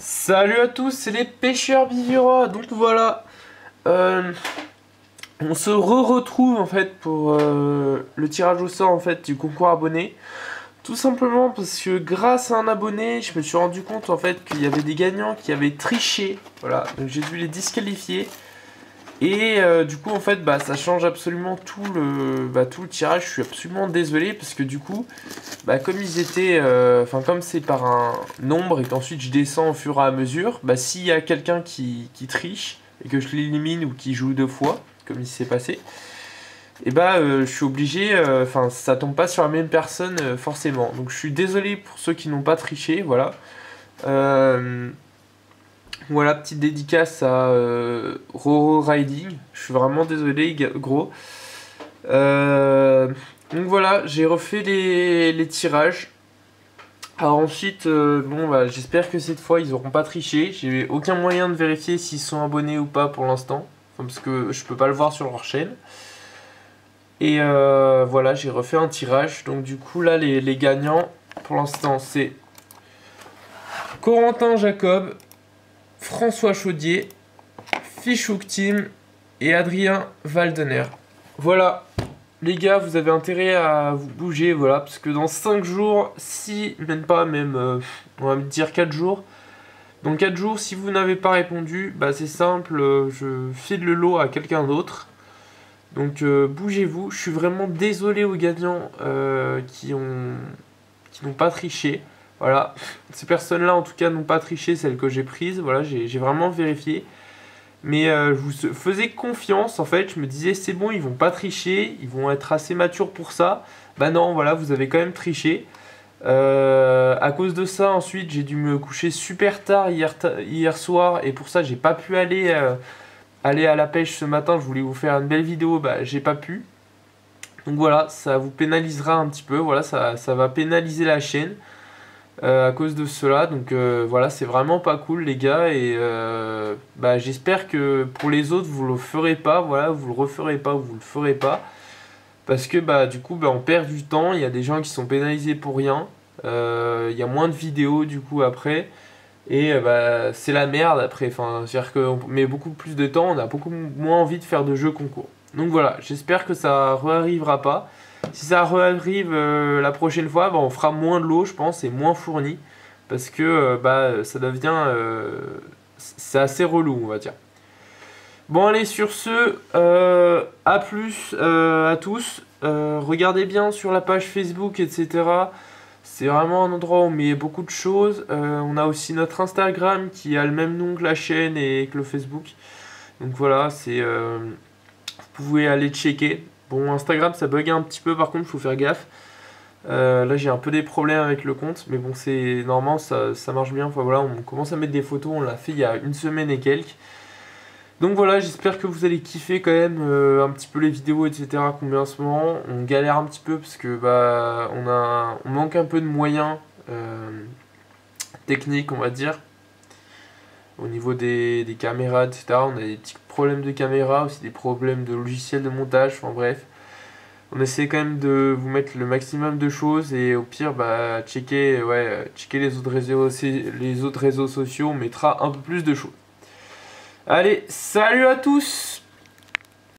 Salut à tous, c'est les pêcheurs Bivira. Donc voilà, on se retrouve en fait pour le tirage au sort en fait du concours abonné. Tout simplement parce que grâce à un abonné, je me suis rendu compte en fait qu'il y avait des gagnants qui avaient triché. Voilà, donc j'ai dû les disqualifier. Et du coup en fait ça change absolument tout le tirage. Je suis absolument désolé parce que du coup comme ils étaient comme c'est par un nombre et qu'ensuite je descends au fur et à mesure, s'il y a quelqu'un qui triche et que je l'élimine ou qui joue deux fois comme il s'est passé, je suis obligé, ça tombe pas sur la même personne forcément. Donc je suis désolé pour ceux qui n'ont pas triché, voilà. Voilà, petite dédicace à Roro Riding. Je suis vraiment désolé, gros. Donc voilà, j'ai refait les tirages. Alors ensuite, j'espère que cette fois ils auront pas triché. J'ai aucun moyen de vérifier s'ils sont abonnés ou pas pour l'instant. Parce que je peux pas le voir sur leur chaîne. Et voilà, j'ai refait un tirage. Donc du coup là, les gagnants, pour l'instant, c'est Corentin Jacob, François Chaudier, Fichouk Team et Adrien Valdener. Voilà, les gars, vous avez intérêt à vous bouger, voilà, parce que dans 5 jours, on va dire 4 jours, dans 4 jours, si vous n'avez pas répondu, c'est simple, je file le lot à quelqu'un d'autre. Donc bougez-vous, je suis vraiment désolé aux gagnants qui n'ont pas triché. Voilà, ces personnes-là en tout cas n'ont pas triché, celles que j'ai prises, voilà, j'ai vraiment vérifié. Mais je vous faisais confiance en fait, je me disais c'est bon, ils vont pas tricher, ils vont être assez matures pour ça. Bah non, voilà, vous avez quand même triché. À cause de ça, ensuite, j'ai dû me coucher super tard hier soir et pour ça, j'ai pas pu aller à la pêche ce matin. Je voulais vous faire une belle vidéo, j'ai pas pu. Donc voilà, ça vous pénalisera un petit peu, voilà, ça va pénaliser la chaîne. À cause de cela, donc voilà, c'est vraiment pas cool les gars, et j'espère que pour les autres vous le ferez pas, voilà, vous le referez pas ou vous le ferez pas, parce que du coup on perd du temps, il y a des gens qui sont pénalisés pour rien, il y a moins de vidéos du coup après, et c'est la merde après, enfin c'est-à-dire qu'on met beaucoup plus de temps, on a beaucoup moins envie de faire de jeux concours. Donc voilà, j'espère que ça arrivera pas. Si ça arrive la prochaine fois, on fera moins de lot, je pense, et moins fourni. Parce que ça devient... c'est assez relou, on va dire. Bon, allez, sur ce, à plus à tous. Regardez bien sur la page Facebook, etc. C'est vraiment un endroit où on met beaucoup de choses. On a aussi notre Instagram qui a le même nom que la chaîne et que le Facebook. Donc voilà, vous pouvez aller checker. Bon, Instagram ça bug un petit peu, par contre, il faut faire gaffe. Là, j'ai un peu des problèmes avec le compte, mais bon, c'est normal, ça marche bien. Enfin voilà, on commence à mettre des photos, on l'a fait il y a une semaine et quelques. Donc voilà, j'espère que vous allez kiffer quand même un petit peu les vidéos, etc. qu'on met en ce moment. On galère un petit peu parce que on manque un peu de moyens techniques, on va dire. Au niveau des caméras, etc. On a des petits problèmes de caméra, aussi des problèmes de logiciel de montage, enfin bref. On essaie quand même de vous mettre le maximum de choses et au pire, checker les autres réseaux sociaux, on mettra un peu plus de choses. Allez, salut à tous!